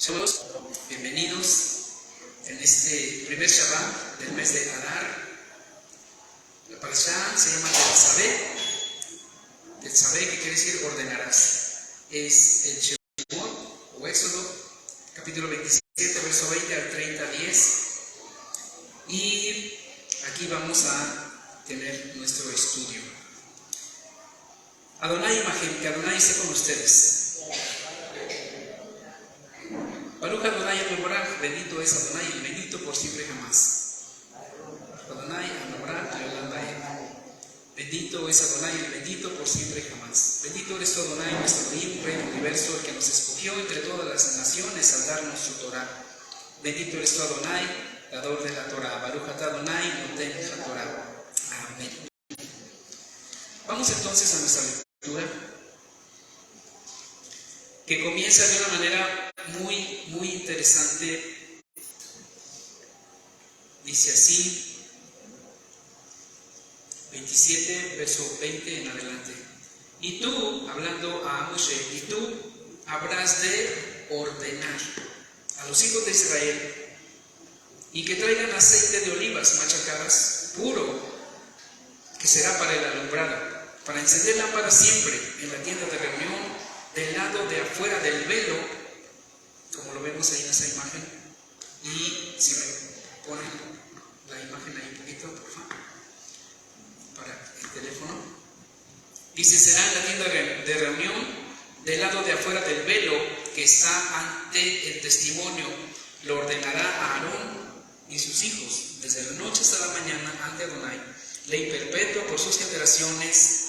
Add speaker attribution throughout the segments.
Speaker 1: Todos bienvenidos en este primer Shabbat del mes de Adar. La parashá se llama Tetzaveh, que quiere decir ordenarás. Es el Shemot o Éxodo, capítulo 27, verso 20 al 30, 10. Y aquí vamos a tener nuestro estudio. Adonai Imagen, que Adonai esté con ustedes. Baruch Adonai Ameborach, bendito es Adonai, el bendito por siempre jamás. Adonai Ameborach, bendito es Adonai, el bendito por siempre jamás. Bendito eres tú, Adonai, nuestro Rey, Rey del universo, el que nos escogió entre todas las naciones al darnos su Torah. Bendito eres tú, Adonai, dador de la Torah. Baruch Adonai, noten HaTorah. Amén. Vamos entonces a nuestra lectura, que comienza de una manera muy interesante. Dice así, 27, verso 20 en adelante. Y tú, hablando a Moshe, y tú habrás de ordenar a los hijos de Israel y que traigan aceite de olivas machacadas, puro, que será para el alumbrado, para encender lámparas siempre en la tienda de reunión, del lado de afuera del velo, como lo vemos ahí en esa imagen. Y si me ponen la imagen ahí un poquito, por favor, para el teléfono. Dice, será en la tienda de reunión, del lado de afuera del velo que está ante el testimonio. Lo ordenará a Aarón y sus hijos, desde la noche hasta la mañana, ante Adonai, ley perpetua por sus generaciones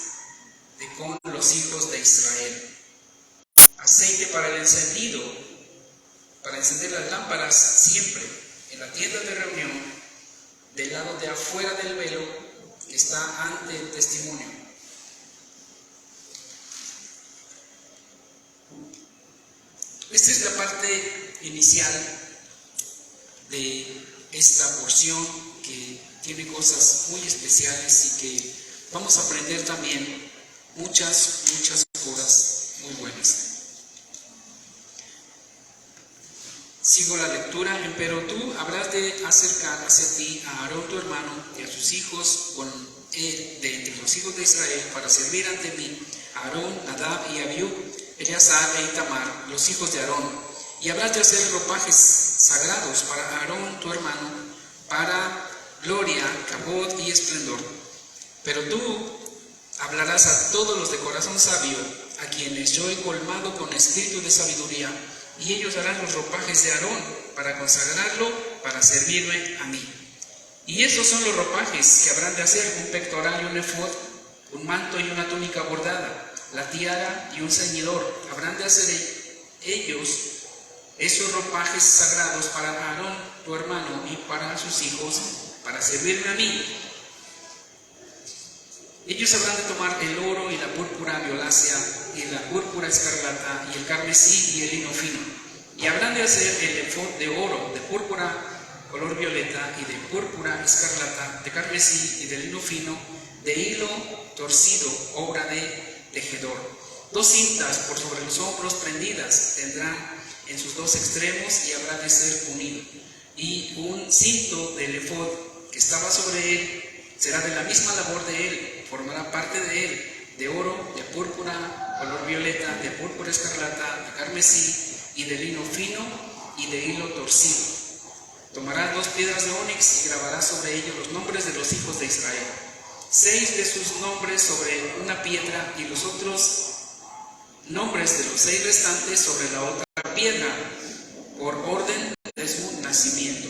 Speaker 1: con los hijos de Israel. Aceite para el encendido, para encender las lámparas siempre en la tienda de reunión, del lado de afuera del velo que está ante el testimonio. Esta es la parte inicial de esta porción, que tiene cosas muy especiales y que vamos a aprender también muchas cosas muy buenas. Sigo la lectura. Pero tú habrás de acercar hacia ti a Aarón tu hermano y a sus hijos con él de entre los hijos de Israel para servir ante mí, Aarón, Nadab y Abiú, Eleazar e Itamar, los hijos de Aarón. Y habrás de hacer ropajes sagrados para Aarón tu hermano, para gloria, cabod y esplendor. Pero tú hablarás a todos los de corazón sabio, a quienes yo he colmado con espíritu de sabiduría, y ellos harán los ropajes de Aarón para consagrarlo, para servirme a mí. Y estos son los ropajes que habrán de hacer: un pectoral y un efod, un manto y una túnica bordada, la tiara y un ceñidor. Habrán de hacer ellos esos ropajes sagrados para Aarón tu hermano y para sus hijos, para servirme a mí. Ellos habrán de tomar el oro y la púrpura violácea y la púrpura escarlata y el carmesí y el lino fino, y habrán de hacer el efod de oro, de púrpura color violeta y de púrpura escarlata, de carmesí y de lino fino, de hilo torcido, obra de tejedor. 2 cintas por sobre los hombros prendidas tendrán en sus 2 extremos y habrá de ser unido. Y un cinto del efod que estaba sobre él será de la misma labor de él, formará parte de él, de oro, de púrpura color violeta, de púrpura escarlata, de carmesí y de lino fino y de hilo torcido. Tomará 2 piedras de ónix y grabará sobre ellos los nombres de los hijos de Israel, 6 de sus nombres sobre una piedra y los otros nombres de los 6 restantes sobre la otra piedra, por orden de su nacimiento.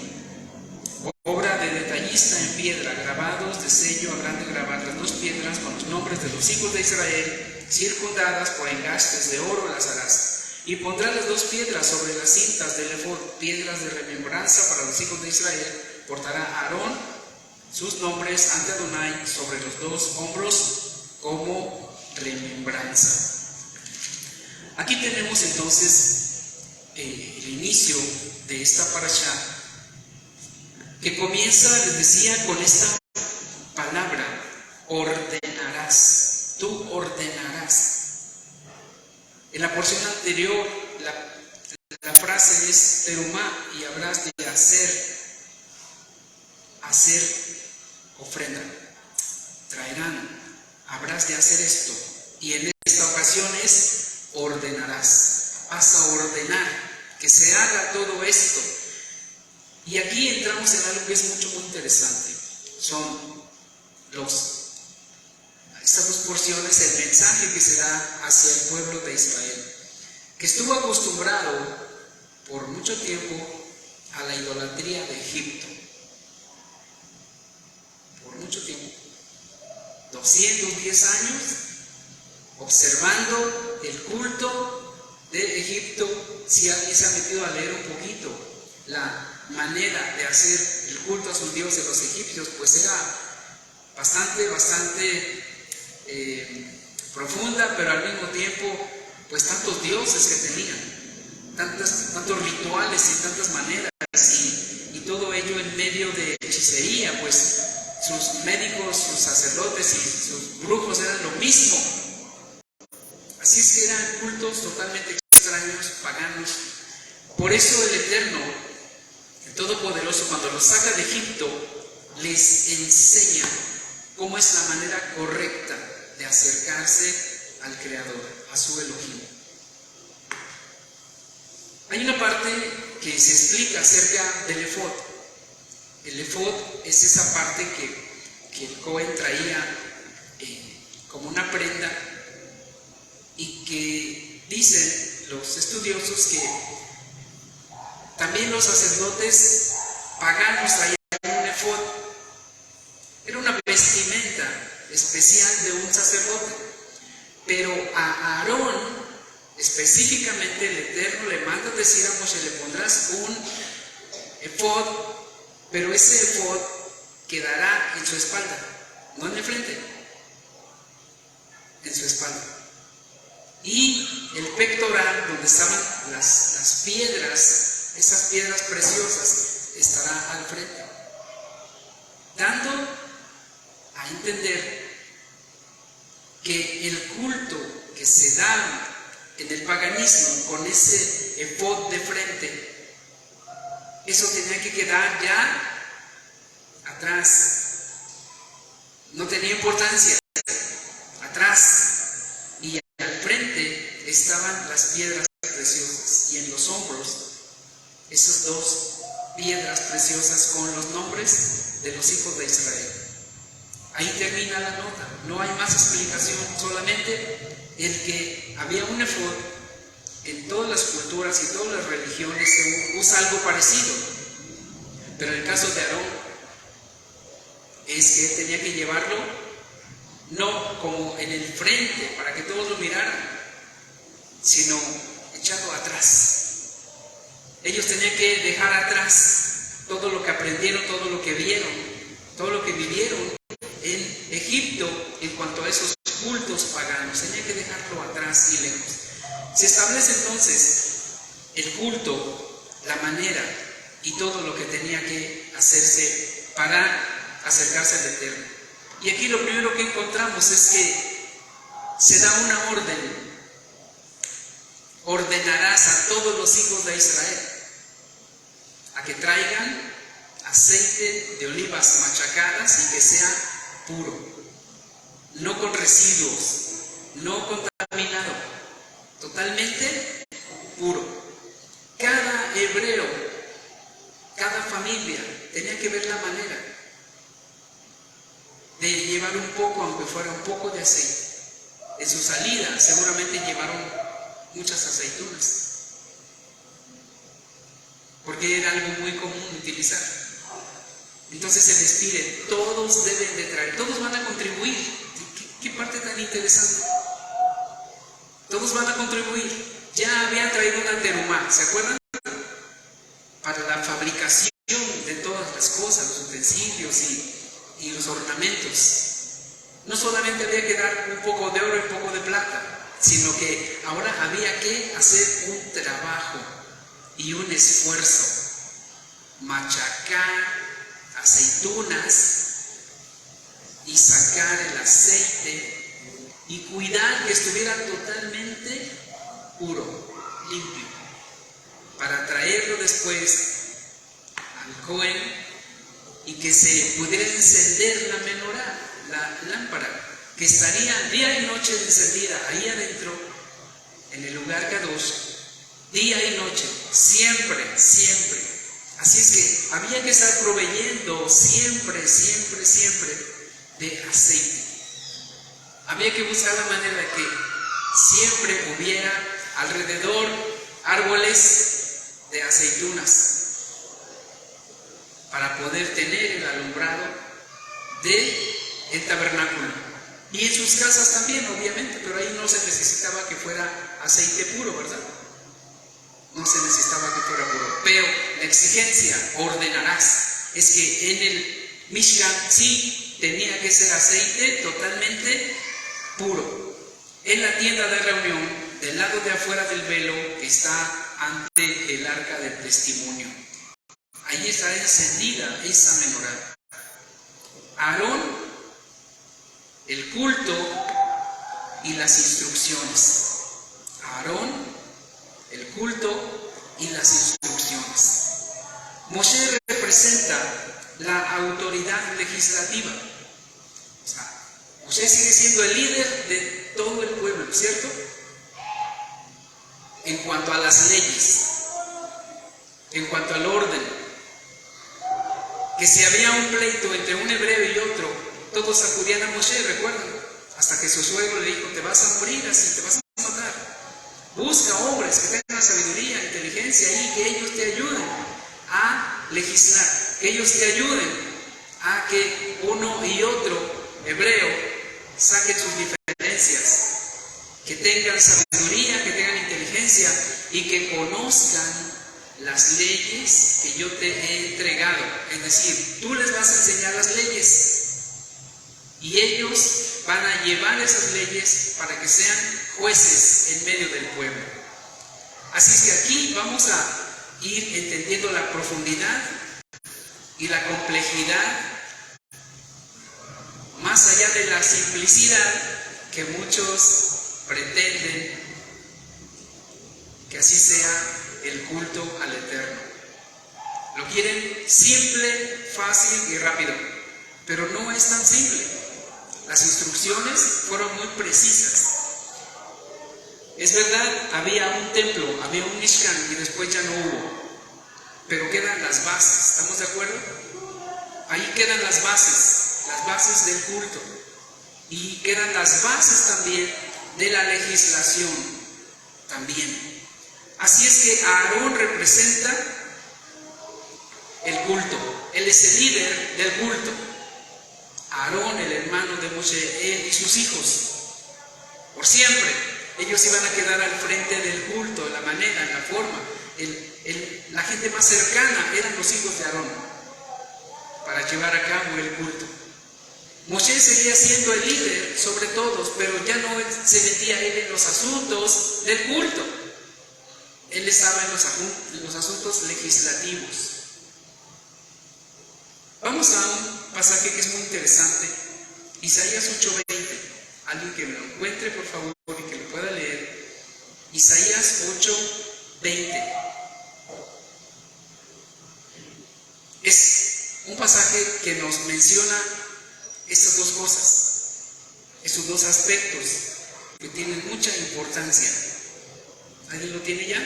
Speaker 1: Obra de detallista en piedra, grabados de sello habrán de grabar las 2 piedras con los nombres de los hijos de Israel, circundadas por engastes de oro las harás. Y pondrá las 2 piedras sobre las cintas del efod, piedras de remembranza para los hijos de Israel. Portará Aarón sus nombres ante Adonai sobre los 2 hombros como remembranza. Aquí tenemos entonces el inicio de esta parashá, que comienza, les decía, con esta palabra: ordenarás. Tú ordenarás. En la porción anterior, La frase es terumá, y habrás de hacer ofrenda. Habrás de hacer esto. Y en esta ocasión ordenarás. Vas a ordenar que se haga todo esto. Y aquí entramos en algo que es muy interesante. Son estas dos porciones, el mensaje que se da hacia el pueblo de Israel, que estuvo acostumbrado por mucho tiempo a la idolatría de Egipto. Por mucho tiempo. 210 años observando el culto de Egipto. Si alguien se ha metido a leer un poquito la manera de hacer el culto a sus dioses, los egipcios, pues era bastante profunda, pero al mismo tiempo, pues tantos dioses que tenían, tantos rituales y tantas maneras, y todo ello en medio de hechicería, pues sus médicos, sus sacerdotes y sus brujos eran lo mismo. Así es que eran cultos totalmente extraños, paganos. Por eso el Eterno, el Todopoderoso, cuando los saca de Egipto, les enseña cómo es la manera correcta de acercarse al Creador, a su Elohim. Hay una parte que se explica acerca del efod. El efod es esa parte que el Cohen traía como una prenda, y que dicen los estudiosos que también los sacerdotes paganos traían un efod. Era una vestimenta especial de un sacerdote, pero a Aarón específicamente el Eterno le manda decir a Moshe: le pondrás un efod, pero ese efod quedará en su espalda, no en el frente, en su espalda. Y el pectoral, donde estaban las piedras, esas piedras preciosas, estará al frente, dando a entender que el culto que se da en el paganismo con ese efod de frente, eso tenía que quedar ya atrás, no tenía importancia, atrás. Y al frente estaban las piedras preciosas, y en los hombros esas dos piedras preciosas con los nombres de los hijos de Israel. Ahí termina la nota, no hay más explicación, solamente el que había un efod. En todas las culturas y todas las religiones se usa algo parecido, pero en el caso de Aarón es que él tenía que llevarlo no como en el frente para que todos lo miraran, sino echado atrás. Ellos tenían que dejar atrás todo lo que aprendieron, todo lo que vieron, todo lo que vivieron en Egipto en cuanto a esos cultos paganos. Tenían que dejarlo atrás y lejos. Se establece entonces el culto, la manera y todo lo que tenía que hacerse para acercarse al Eterno. Y aquí lo primero que encontramos es que se da una orden: ordenarás a todos los hijos de Israel a que traigan aceite de olivas machacadas y que sea puro, no con residuos, no contaminado, totalmente puro. Cada hebreo, cada familia tenía que ver la manera de llevar un poco, aunque fuera un poco de aceite. En su salida seguramente llevaron muchas aceitunas, porque era algo muy común utilizar. Entonces se les pide, todos deben de traer, todos van a contribuir. ¿Qué parte tan interesante? Todos van a contribuir. Ya habían traído una terumá, ¿se acuerdan? Para la fabricación de todas las cosas, los utensilios y los ornamentos. No solamente había que dar un poco de oro y un poco de plata, sino que ahora había que hacer un trabajo y un esfuerzo, machacar aceitunas y sacar el aceite y cuidar que estuviera totalmente puro, limpio. después al Cohen y que se pudiera encender la menorá, la lámpara, que estaría día y noche encendida ahí adentro, en el lugar Kadosh, día y noche, siempre, siempre. Así es que había que estar proveyendo siempre, siempre, siempre de aceite. Había que buscar la manera de que siempre hubiera alrededor árboles de aceitunas para poder tener el alumbrado del tabernáculo. Y en sus casas también, obviamente, pero ahí no se necesitaba que fuera aceite puro, ¿verdad? No se necesitaba que fuera puro. Pero la exigencia, ordenarás, es que en el Mishkan sí tenía que ser aceite totalmente puro. En la tienda de reunión, del lado de afuera del velo, que está ante el arca del testimonio, ahí estará encendida esa menorá. Aarón, el culto y las instrucciones. Aarón, el culto y las instrucciones. Moshe representa la autoridad legislativa. O sea, Moshe sigue siendo el líder de todo el pueblo, ¿cierto? En cuanto a las leyes, en cuanto al orden. Que si había un pleito entre un hebreo y otro, todos acudían a Moshe, ¿recuerdan? Hasta que su suegro le dijo: te vas a morir así, te vas a matar. Busca hombres que tengan sabiduría, inteligencia y que ellos te ayuden a legislar, que ellos te ayuden a que uno y otro hebreo saquen sus diferencias, que tengan sabiduría, que tengan inteligencia y que conozcan las leyes que yo te he entregado. Es decir, tú les vas a enseñar las leyes y ellos van a llevar esas leyes para que sean jueces en medio del pueblo. Así es que aquí vamos a ir entendiendo la profundidad y la complejidad, más allá de la simplicidad que muchos pretenden que así sea el culto al Eterno. Lo quieren simple, fácil y rápido, pero no es tan simple. Las instrucciones fueron muy precisas. Es verdad, había un templo, había un Mishkan y después ya no hubo, pero quedan las bases, ¿estamos de acuerdo? Ahí quedan las bases del culto, y quedan las bases también de la legislación también. Así es que Aarón representa el culto, él es el líder del culto. Aarón, el hermano de Moshe, él y sus hijos, por siempre, ellos iban a quedar al frente del culto, de la manera, en la forma. La gente más cercana eran los hijos de Aarón para llevar a cabo el culto. Moshe seguía siendo el líder sobre todos, pero ya no se metía él en los asuntos del culto. Él estaba en los asuntos legislativos. Vamos a un pasaje que es muy interesante, Isaías 8:20. Alguien que me lo encuentre, por favor, y que lo pueda leer. Isaías 8:20. Es un pasaje que nos menciona estas dos cosas, esos dos aspectos que tienen mucha importancia. ¿Alguien lo tiene ya?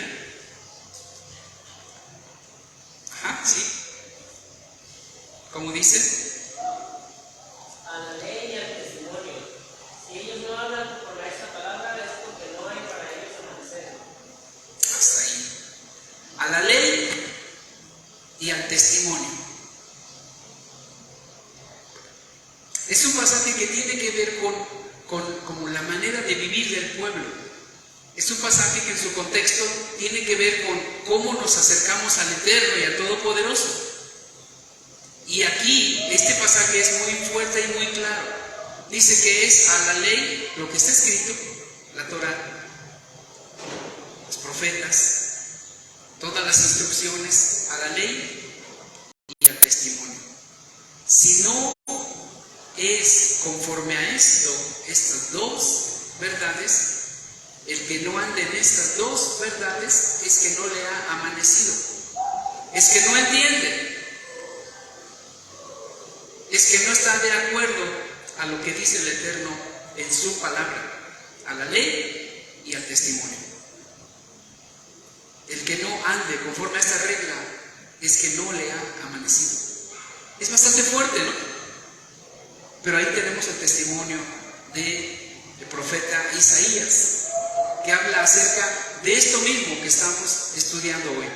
Speaker 1: Ajá, sí. ¿Cómo dice?
Speaker 2: A la ley y al testimonio. Si ellos no hablan por esta palabra, es porque no hay para ellos amanecer.
Speaker 1: Hasta ahí. A la ley y al testimonio. Es un pasaje que tiene que ver con la manera de vivir del pueblo. Es un pasaje que en su contexto tiene que ver con cómo nos acercamos al Eterno y al Todopoderoso. Y aquí este pasaje es muy fuerte y muy claro. Dice que es a la ley, lo que está escrito, la Torá, los profetas, todas las instrucciones, a la ley y al testimonio. Si no es conforme a estas dos verdades, el que no ande en estas dos verdades es que no le ha amanecido. es que no entiende, es que no está de acuerdo a lo que dice el Eterno en su palabra, a la ley y al testimonio. El que no ande conforme a esta regla es que no le ha amanecido. Es bastante fuerte, ¿no? Pero ahí tenemos el testimonio del profeta Isaías, que habla acerca de esto mismo que estamos estudiando hoy.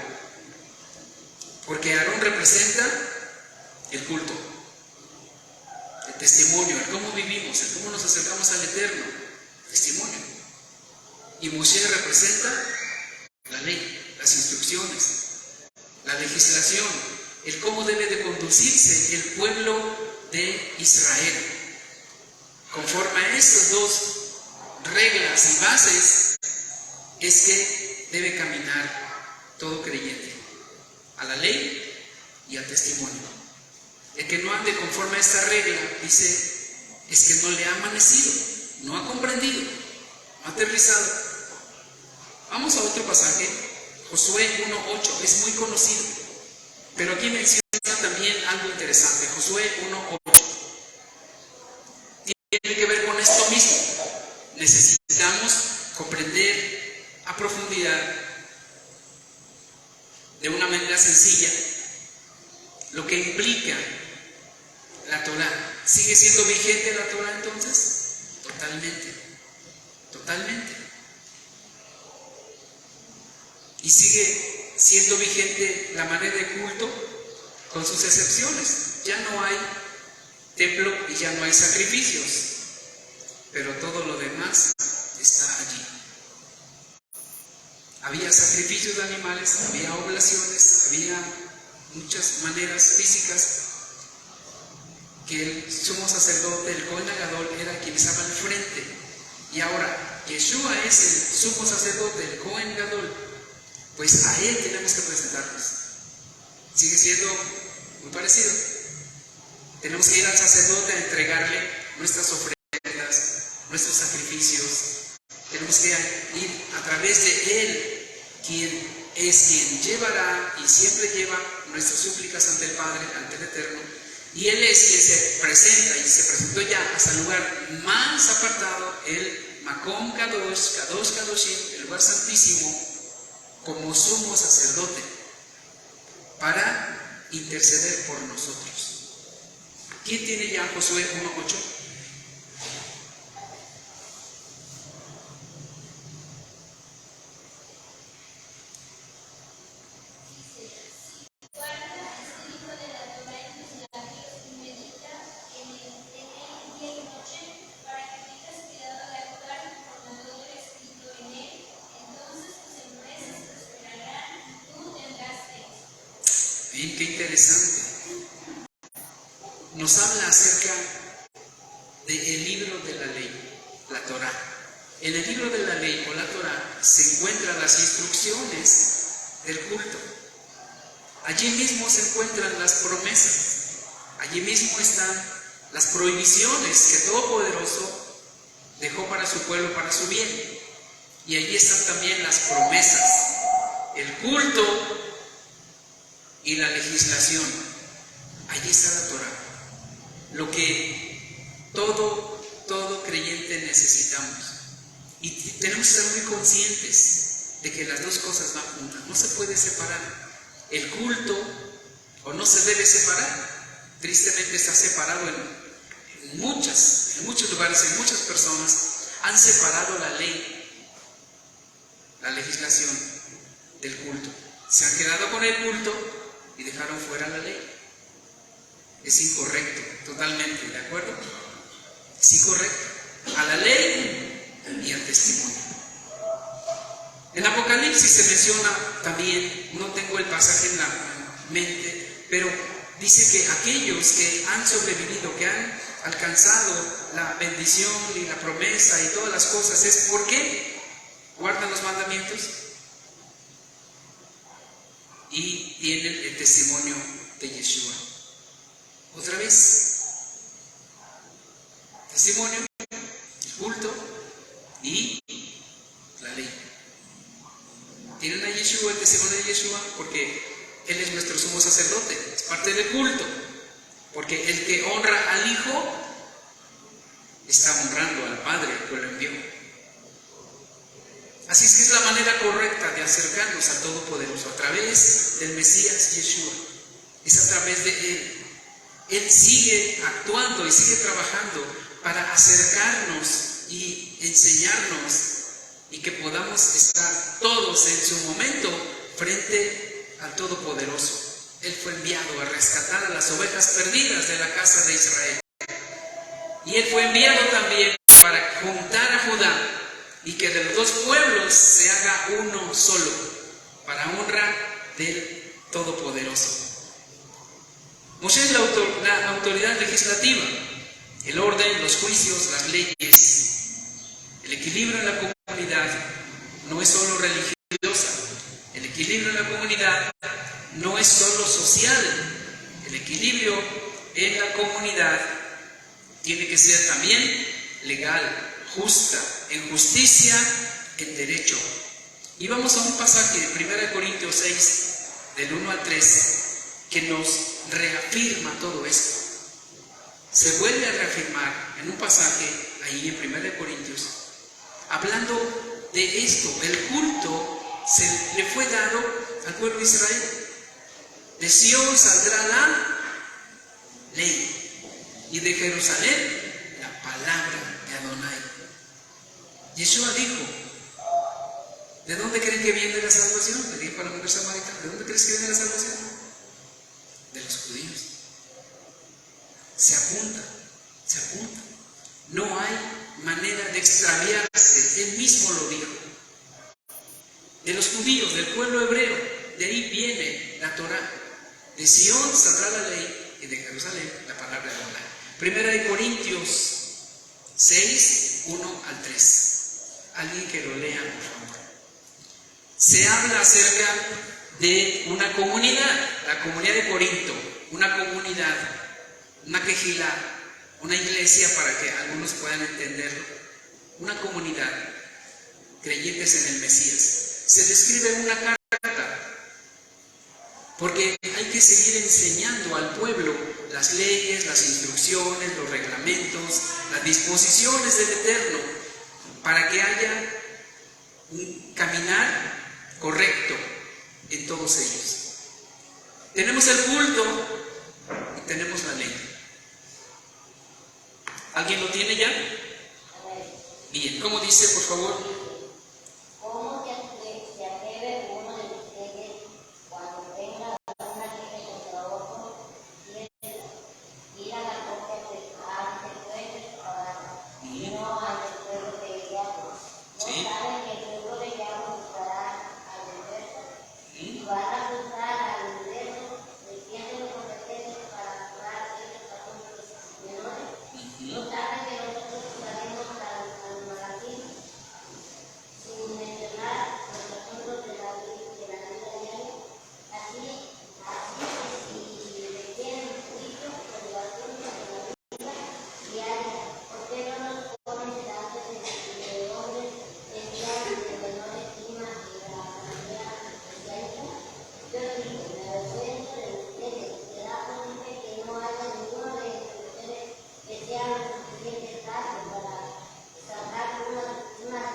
Speaker 1: Porque Aarón representa el culto, el testimonio, el cómo vivimos, el cómo nos acercamos al Eterno, testimonio. Y Moisés representa la ley, las instrucciones, la legislación, el cómo debe de conducirse el pueblo de Israel. Conforme a estas dos reglas y bases es que debe caminar todo creyente, a la ley y al testimonio. El que no ande conforme a esta regla, dice, es que no le ha amanecido, no ha comprendido, no ha aterrizado. Vamos a otro pasaje, Josué 1:8, es muy conocido, pero aquí menciona también algo interesante. Josué 1:8 tiene que ver con esto mismo. Necesitamos comprender a profundidad, de una manera sencilla, lo que implica la Torah. ¿Sigue siendo vigente la Torah entonces? Totalmente, totalmente. Y sigue siendo vigente la manera de culto, con sus excepciones. Ya no hay templo y ya no hay sacrificios, pero todo lo demás está allí. Había sacrificios de animales, había oblaciones, había muchas maneras físicas que el sumo sacerdote, el Cohen Gadol, era quien estaba al frente. Y ahora Yeshua es el sumo sacerdote, el Cohen Gadol, pues a él tenemos que presentarnos. Sigue siendo muy parecido. Tenemos que ir al sacerdote a entregarle nuestras ofrendas, nuestros sacrificios. Tenemos que ir a través de él, quien es quien llevará y siempre lleva nuestras súplicas ante el Padre, ante el Eterno. Y él es quien se presenta, y se presentó ya hasta el lugar más apartado, el Makom Kadosh, Kadosh Kadoshim, el lugar santísimo, como sumo sacerdote, para interceder por nosotros. ¿Quién tiene ya Josué 1:8? Bien, qué interesante. Nos habla acerca del libro de la ley, la Torah. En el libro de la ley o la Torah se encuentran las instrucciones del culto. Allí mismo se encuentran las promesas. Allí mismo están las prohibiciones que Todopoderoso dejó para su pueblo, para su bien. Y allí están también las promesas, el culto y la legislación. Allí está la Torah. Lo que todo creyente necesitamos. Y tenemos que estar muy conscientes de que las dos cosas van juntas. No se puede separar. El culto, o no se debe separar. Tristemente está separado en muchos lugares, en muchas personas han separado la ley, la legislación del culto. Se han quedado con el culto y dejaron fuera la ley. Es incorrecto, totalmente, ¿de acuerdo? Es incorrecto. A la ley y al testimonio. En Apocalipsis se menciona también, no tengo el pasaje en la mente, pero dice que aquellos que han sobrevivido, que han alcanzado la bendición y la promesa y todas las cosas, es porque guardan los mandamientos y tienen el testimonio de Yeshua. Otra vez, testimonio, el culto y la ley. Tienen a Yeshua, el testimonio de Yeshua, porque Él es nuestro sumo sacerdote, es parte del culto, porque el que honra al Hijo está honrando al Padre que lo envió. Así es que es la manera correcta de acercarnos al Todopoderoso, a través del Mesías Yeshua. Es a través de Él. Él sigue actuando y sigue trabajando para acercarnos y enseñarnos y que podamos estar todos en su momento frente al Todopoderoso. Él fue enviado a rescatar a las ovejas perdidas de la casa de Israel. Y Él fue enviado también para juntar a Judá y que de los dos pueblos se haga uno solo, para honra del Todopoderoso. Moshe es la autoridad legislativa, el orden, los juicios, las leyes. El equilibrio en la comunidad no es solo religiosa, el equilibrio en la comunidad no es solo social, el equilibrio en la comunidad tiene que ser también legal, justa, en justicia, en derecho. Y vamos a un pasaje de 1 Corintios 6, del 1 al 3, que nos reafirma todo esto. Se vuelve a reafirmar en un pasaje ahí en 1 Corintios, hablando de esto. El culto se le fue dado al pueblo de Israel. De Sion saldrá la ley, y de Jerusalén la palabra de Adonai. Yeshua dijo: ¿de dónde creen que viene la salvación? Le dijo a la mujer samaritana: ¿de dónde crees que viene la salvación? De los judíos. Se apunta. No hay manera de extraviarse. Él mismo lo dijo. De los judíos, del pueblo hebreo, de ahí viene la Torá. De Sion saldrá la ley, y de Jerusalén la palabra de Adonai. 1 Corintios 6, 1 al 3. Alguien que lo lea, por favor. Se habla acerca de una comunidad, la comunidad de Corinto, una comunidad, una quejilá, una iglesia, para que algunos puedan entenderlo, una comunidad, creyentes en el Mesías. Se describe una carta, porque hay que seguir enseñando al pueblo las leyes, las instrucciones, los reglamentos, las disposiciones del Eterno, para que haya un caminar correcto en todos ellos. Tenemos el culto y tenemos la ley. ¿Alguien lo tiene ya? Bien, ¿cómo dice, por favor?
Speaker 3: ¿Cómo se atreve uno de ustedes cuando tenga una ley contra otro ir a la corte ante el pueblo y no ante el pueblo de Yahweh? ¿No saben que el pueblo de Yahweh buscará al universo? Y van a buscar al universo metiéndolo competencias para jugar esos asuntos menores. ¿No saben que nosotros jugaremos al magazine sin mencionar los asuntos de la vida diaria? Así que si requieren juicio por los asuntos de la vida diaria, ¿por qué no nos ponen delante de hombres especiales de menor estima y de la manera especialista? Yo digo, me avergüenzo de ustedes. ¿Será posible que no haya ninguno de ustedes que sea lo suficiente sabio para sacar una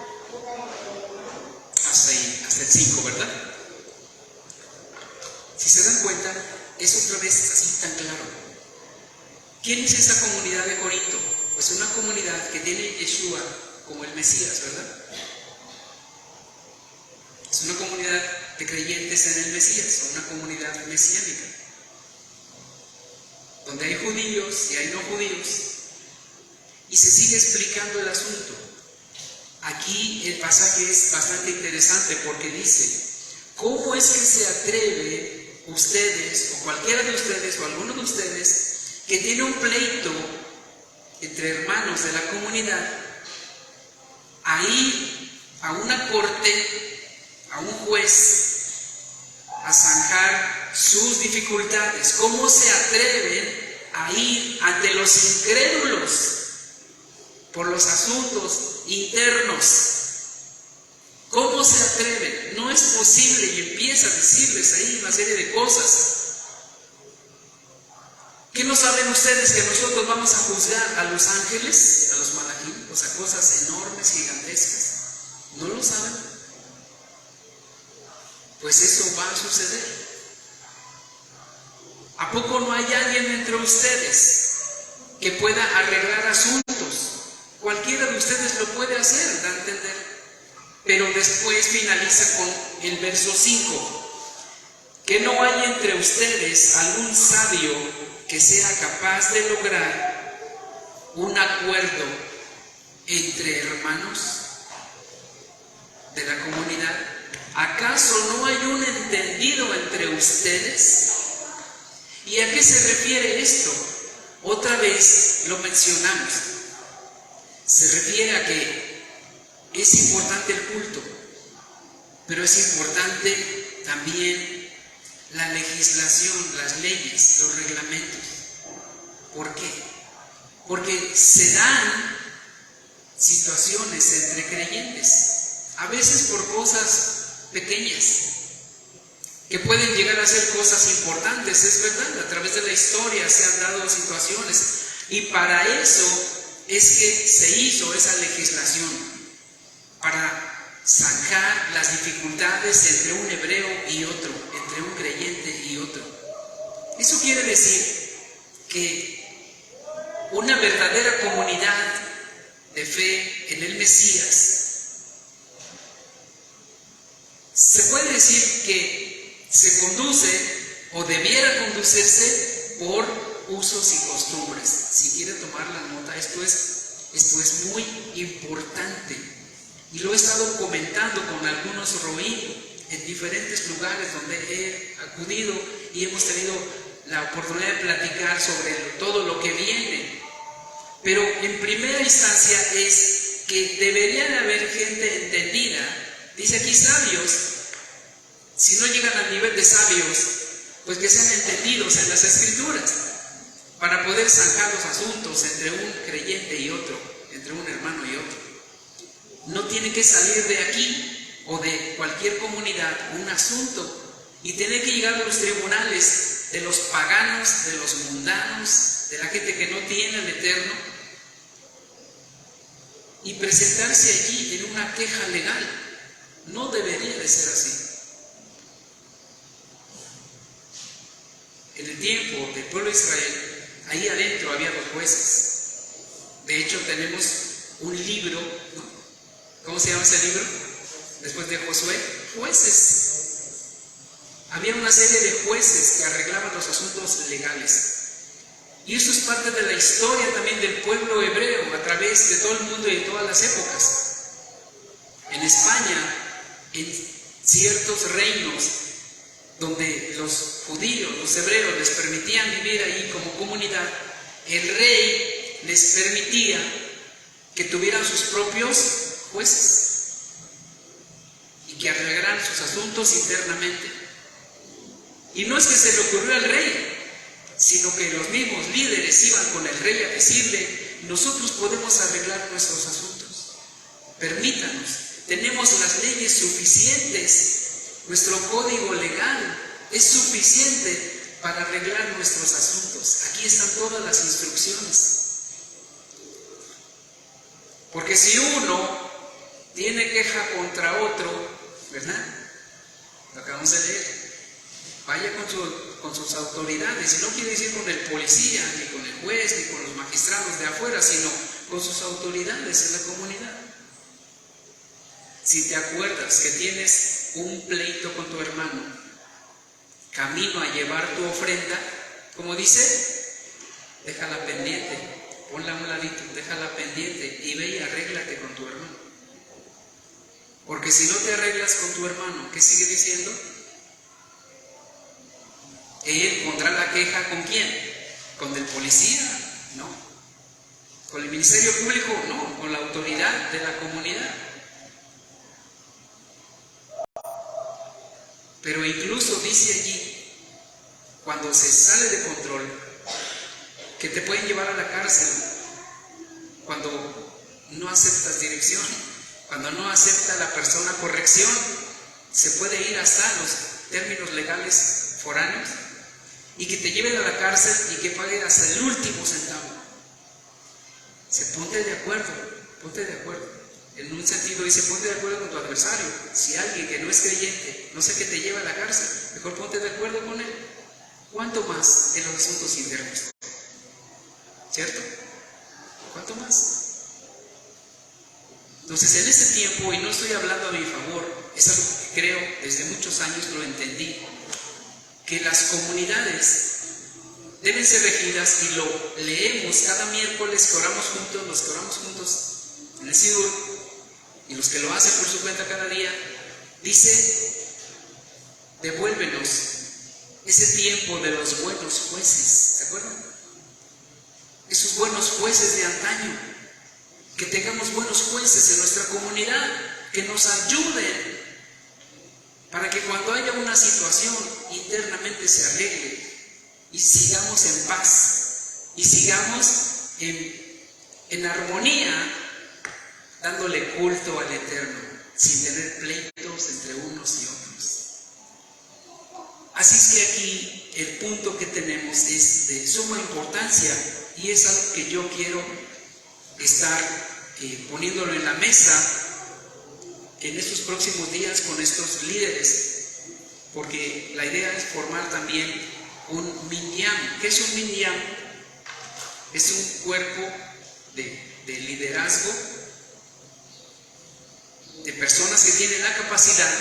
Speaker 3: disputa entre hermanos?
Speaker 1: Hasta ahí, hasta el 5, ¿verdad? Si se dan cuenta, es otra vez así tan claro. ¿Quién es esa comunidad de Corinto? Pues una comunidad que tiene Yeshua como el Mesías, ¿verdad? Es una comunidad de creyentes en el Mesías, una comunidad mesiánica, donde hay judíos y hay no judíos, y se sigue explicando el asunto. Aquí el pasaje es bastante interesante porque dice: ¿cómo es que se atreve ustedes, o cualquiera de ustedes, o alguno de ustedes, que tiene un pleito entre hermanos de la comunidad, a ir a una corte, a un juez, a zanjar sus dificultades? ¿Cómo se atreven a ir ante los incrédulos por los asuntos internos? ¿Cómo se atreven? No es posible, y empieza a decirles ahí una serie de cosas. ¿Qué no saben ustedes que nosotros vamos a juzgar a los ángeles, a los malajim? O sea, cosas enormes, gigantescas. ¿No lo saben? Pues eso va a suceder. ¿A poco no hay alguien entre ustedes que pueda arreglar asuntos? Cualquiera de ustedes lo puede hacer, da a entender. Pero después finaliza con el verso 5. Que no hay entre ustedes algún sabio que sea capaz de lograr un acuerdo entre hermanos de la comunidad. ¿Acaso no hay un entendido entre ustedes? ¿Y a qué se refiere esto? Otra vez lo mencionamos. Se refiere a que es importante el culto, pero es importante también la legislación, las leyes, los reglamentos. ¿Por qué? Porque se dan situaciones entre creyentes, a veces por cosas pequeñas, que pueden llegar a ser cosas importantes, es verdad, a través de la historia se han dado situaciones, y para eso es que se hizo esa legislación, para zanjar las dificultades entre un hebreo y otro, entre un creyente y otro. Eso quiere decir que una verdadera comunidad de fe en el Mesías, se puede decir que se conduce o debiera conducirse por usos y costumbres. Si quiere tomar la nota, esto es muy importante. Y lo he estado comentando con algunos roí en diferentes lugares donde he acudido y hemos tenido la oportunidad de platicar sobre todo lo que viene. Pero en primera instancia es que debería de haber gente entendida. Dice aquí sabios. Si no llegan al nivel de sabios, pues que sean entendidos en las Escrituras para poder zanjar los asuntos entre un creyente y otro, entre un hermano y otro. No tiene que salir de aquí o de cualquier comunidad un asunto y tiene que llegar a los tribunales de los paganos, de los mundanos, de la gente que no tiene el Eterno, y presentarse allí en una queja legal. No debería de ser así. En el tiempo del pueblo de Israel, ahí adentro había los jueces. De hecho, tenemos un libro, ¿no? ¿Cómo se llama ese libro? Después de Josué, jueces. Había una serie de jueces que arreglaban los asuntos legales. Y eso es parte de la historia también del pueblo hebreo a través de todo el mundo y de todas las épocas. En España, en ciertos reinos donde los judíos, los hebreos les permitían vivir ahí como comunidad, el rey les permitía que tuvieran sus propios jueces y que arreglaran sus asuntos internamente. Y no es que se le ocurrió al rey, sino que los mismos líderes iban con el rey a decirle: nosotros podemos arreglar nuestros asuntos, permítanos, tenemos las leyes suficientes, nuestro código legal es suficiente para arreglar nuestros asuntos, aquí están todas las instrucciones. Porque si uno tiene queja contra otro, ¿verdad? Lo acabamos de leer. Vaya con sus autoridades, y no quiere decir con el policía, ni con el juez, ni con los magistrados de afuera, sino con sus autoridades en la comunidad. Si te acuerdas que tienes un pleito con tu hermano, camino a llevar tu ofrenda, como dice, déjala pendiente, ponla a un ladito, déjala pendiente y ve y arréglate con tu hermano. Porque si no te arreglas con tu hermano, ¿qué sigue diciendo? Él pondrá la queja ¿con quién? ¿Con el policía? No. ¿Con el ministerio público? No. Con la autoridad de la comunidad. Pero incluso dice allí, cuando se sale de control, que te pueden llevar a la cárcel cuando no aceptas dirección, Cuando no acepta la persona corrección, se puede ir hasta los términos legales foráneos y que te lleven a la cárcel y que pague hasta el último centavo. Ponte de acuerdo, ponte de acuerdo. En un sentido dice, ponte de acuerdo con tu adversario. Si alguien que no es creyente, no sé qué te lleva a la cárcel, mejor ponte de acuerdo con él. ¿Cuánto más en los asuntos internos? ¿Cierto? ¿Cuánto más? Entonces, en ese tiempo, y no estoy hablando a mi favor, es algo que creo, desde muchos años lo entendí, que las comunidades deben ser regidas, y lo leemos cada miércoles que oramos juntos, los que oramos juntos en el SIDUR, y los que lo hacen por su cuenta cada día, dice, devuélvenos ese tiempo de los buenos jueces, ¿se acuerdan? Esos buenos jueces de antaño, que tengamos buenos jueces en nuestra comunidad, que nos ayuden para que cuando haya una situación internamente se arregle y sigamos en paz y sigamos en armonía, dándole culto al Eterno, sin tener pleitos entre unos y otros. Así es que aquí el punto que tenemos es de suma importancia y es algo que yo quiero estar poniéndolo en la mesa en estos próximos días con estos líderes, porque la idea es formar también un minyan. ¿Qué es un minyan? Es un cuerpo de liderazgo de personas que tienen la capacidad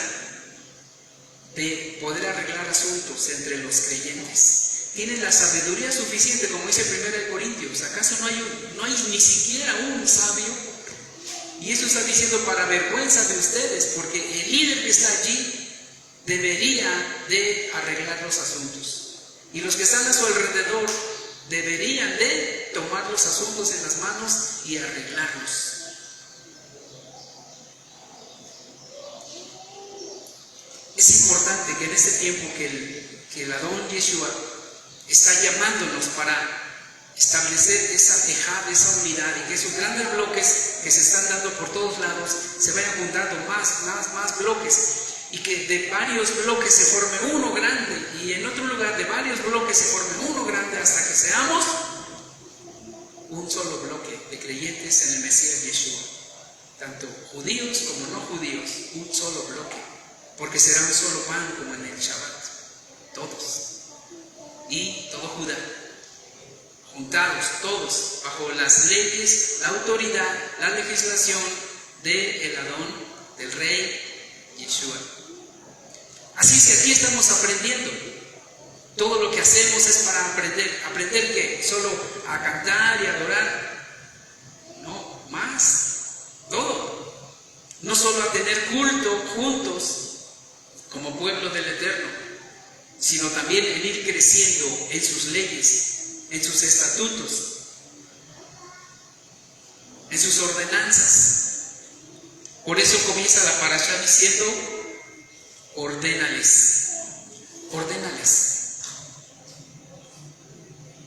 Speaker 1: de poder arreglar asuntos entre los creyentes. Tienen la sabiduría suficiente, como dice 1 Corintios. ¿Acaso no hay ni siquiera un sabio? Y eso está diciendo para vergüenza de ustedes, porque el líder que está allí debería de arreglar los asuntos. Y los que están a su alrededor deberían de tomar los asuntos en las manos y arreglarlos. Es importante que en este tiempo que el Adón Yeshua está llamándonos para establecer esa ejad, esa unidad, y que esos grandes bloques que se están dando por todos lados se vayan juntando más bloques, y que de varios bloques se forme uno grande, y en otro lugar de varios bloques se forme uno grande, hasta que seamos un solo bloque de creyentes en el Mesías Yeshua, tanto judíos como no judíos, un solo bloque, porque será un solo pan como en el Shabbat, todos, y todo Judá, juntados todos bajo las leyes, la autoridad, la legislación del Adón, del Rey Yeshua. Así es que aquí estamos aprendiendo. Todo lo que hacemos es para aprender. ¿Aprender qué? ¿Solo a cantar y adorar? No, más. Todo. No solo a tener culto juntos como pueblo del Eterno, sino también en ir creciendo en sus leyes, en sus estatutos, en sus ordenanzas. Por eso comienza la parashá diciendo, ordénales.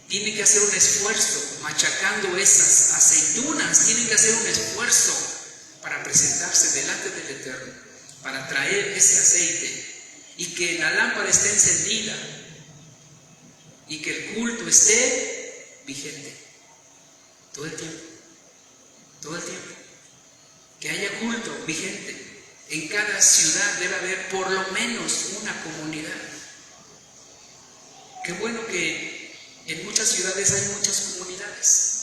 Speaker 1: Tienen que hacer un esfuerzo, machacando esas aceitunas, tienen que hacer un esfuerzo para presentarse delante del Eterno, para traer ese aceite, y que la lámpara esté encendida, y que el culto esté vigente todo el tiempo, que haya culto vigente. En cada ciudad debe haber por lo menos una comunidad. Qué bueno que en muchas ciudades hay muchas comunidades.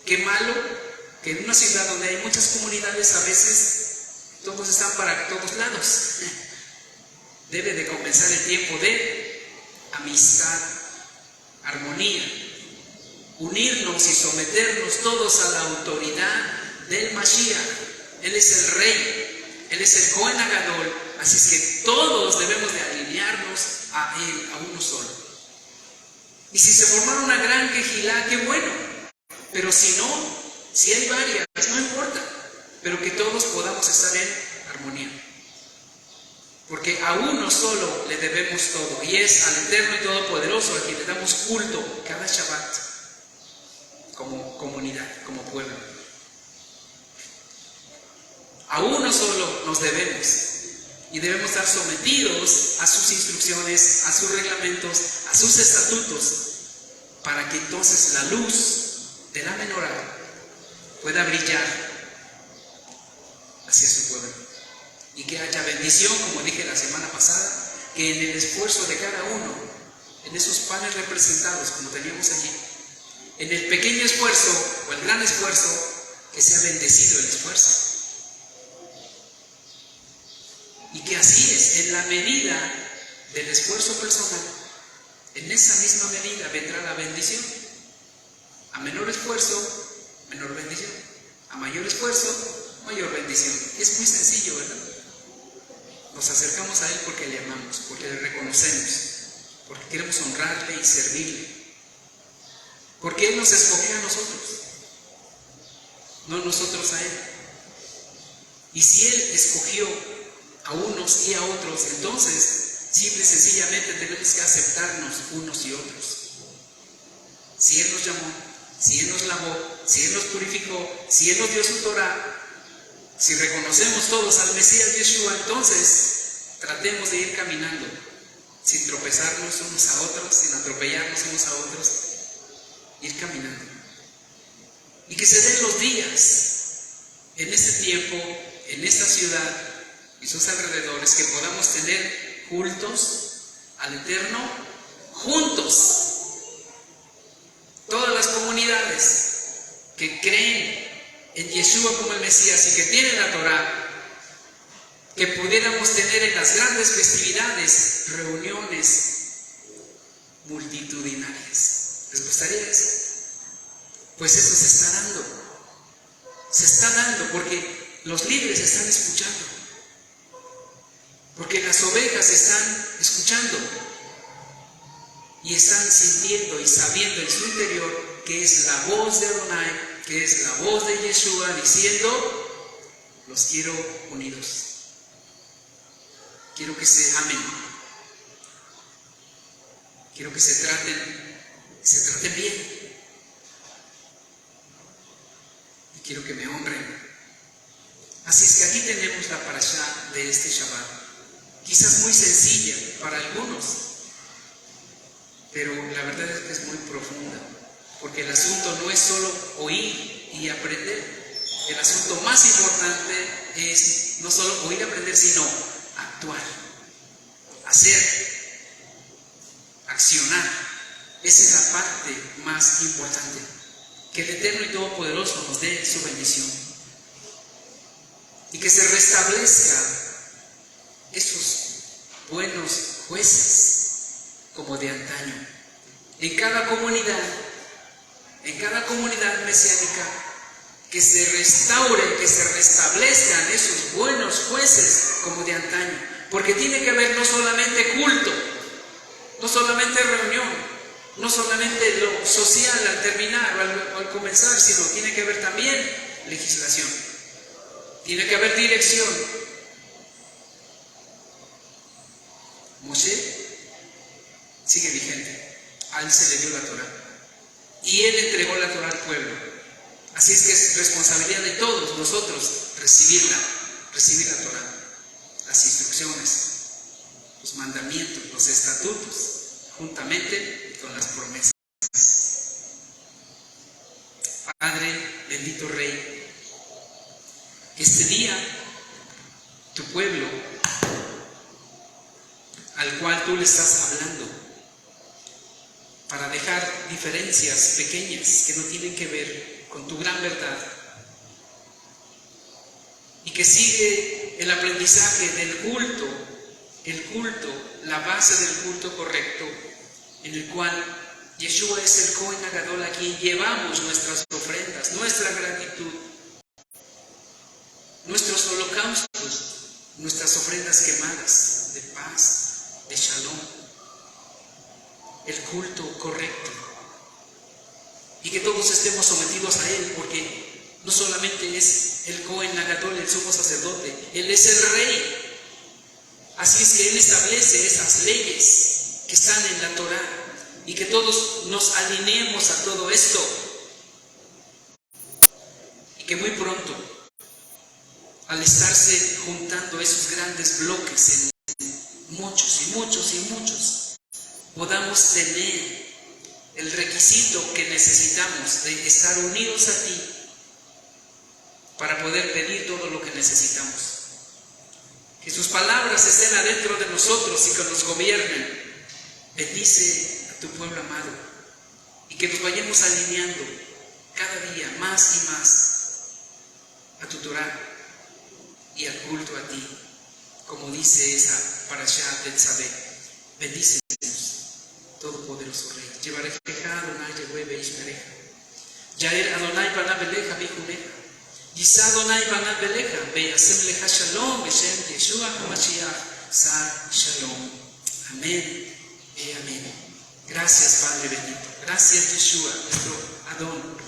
Speaker 1: Qué malo que en una ciudad donde hay muchas comunidades a veces todos están para todos lados. Debe de comenzar el tiempo de amistad, armonía, unirnos y someternos todos a la autoridad del Mashiach. Él es el Rey, Él es el Cohen Agadol, así es que todos debemos de alinearnos a Él, a uno solo. Y si se formara una gran quejilá, qué bueno, pero si no, si hay varias, no importa, pero que todos podamos estar en armonía. Porque a uno solo le debemos todo, y es al Eterno y Todopoderoso a quien le damos culto cada Shabbat, como comunidad, como pueblo. A uno solo nos debemos. Y debemos estar sometidos a sus instrucciones, a sus reglamentos, a sus estatutos, para que entonces la luz de la menorá pueda brillar hacia su pueblo. Y que haya bendición, como dije la semana pasada, que en el esfuerzo de cada uno, en esos panes representados, como teníamos allí, en el pequeño esfuerzo o el gran esfuerzo, que sea bendecido el esfuerzo. Y que así es, en la medida del esfuerzo personal, en esa misma medida vendrá la bendición. A menor esfuerzo, menor bendición. A mayor esfuerzo, mayor bendición. Es muy sencillo, ¿verdad? Nos acercamos a Él porque le amamos, porque le reconocemos, porque queremos honrarle y servirle. Porque Él nos escogió a nosotros, no nosotros a Él. Y si Él escogió a unos y a otros, entonces simple y sencillamente tenemos que aceptarnos unos y otros. Si Él nos llamó, si Él nos lavó, si Él nos purificó, si Él nos dio su Torah, si reconocemos todos al Mesías Yeshua, entonces tratemos de ir caminando sin tropezarnos unos a otros, sin atropellarnos unos a otros, ir caminando. Y que se den los días en este tiempo, en esta ciudad y sus alrededores, que podamos tener cultos al Eterno juntos. Todas las comunidades que creen en Yeshua como el Mesías y que tienen la Torah, que pudiéramos tener en las grandes festividades reuniones multitudinarias. ¿Les gustaría eso? Pues eso se está dando. Se está dando porque los líderes están escuchando. Porque las ovejas están escuchando y están sintiendo y sabiendo en su interior que es la voz de Adonai, que es la voz de Yeshua diciendo: los quiero unidos, quiero que se amen, quiero que se traten bien, y quiero que me honren. Así es que aquí tenemos la parashá de este Shabbat. Quizás muy sencilla para algunos, pero la verdad es que es muy profunda, porque el asunto no es solo oír y aprender. El asunto más importante es no solo oír y aprender, sino actuar, hacer, accionar. Esa es la parte más importante. Que el Eterno y Todopoderoso nos dé su bendición y que se restablezca esos buenos jueces como de antaño en cada comunidad mesiánica, que se restauren, que se restablezcan esos buenos jueces como de antaño, porque tiene que haber no solamente culto, no solamente reunión, no solamente lo social al terminar o al comenzar, sino tiene que haber también legislación, tiene que haber dirección. Moshe sigue vigente, a él se le dio la Torah y él entregó la Torah al pueblo. Así es que es responsabilidad de todos nosotros recibir la Torah, las instrucciones, los mandamientos, los estatutos, juntamente con las promesas. Padre, bendito Rey, este día tu pueblo, al cual tú le estás hablando, para dejar diferencias pequeñas que no tienen que ver con tu gran verdad, y que sigue el aprendizaje del culto, la base del culto correcto, en el cual Yeshua es el Cohen Agadol, a quien llevamos nuestras ofrendas, nuestra gratitud, nuestros holocaustos, nuestras ofrendas quemadas de paz, de shalom, el culto correcto, y que todos estemos sometidos a Él, porque no solamente es el Cohen Agadol, el sumo sacerdote, Él es el Rey. Así es que Él establece esas leyes que están en la Torah, y que todos nos alineemos a todo esto, y que muy pronto al estarse juntando esos grandes bloques en muchos y muchos y muchos, podamos tener el requisito que necesitamos de estar unidos a ti para poder pedir todo lo que necesitamos. Que sus palabras estén adentro de nosotros y que nos gobiernen. Bendice a tu pueblo amado y que nos vayamos alineando cada día más y más a tu Torah y al culto a ti, como dice esa parashá del Tzadé. Bendícenos, Todopoderoso Rey. Llevaré Adonai Yehué Beishmereja. Yair Adonai Bana Beleja Bijuneja. Yisa Adonai Bana Beleja Beyasem Leja Shalom Beshem Yeshua HaMashiach Sar Shalom. Amén y amén. Gracias, Padre bendito. Gracias, Yeshua, nuestro Adón.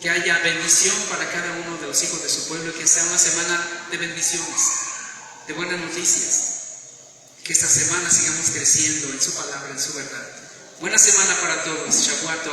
Speaker 1: Que haya bendición para cada uno de los hijos de su pueblo y que sea una semana de bendiciones, de buenas noticias. Que esta semana sigamos creciendo en su palabra, en su verdad. Buena semana para todos. Shavuot Tov.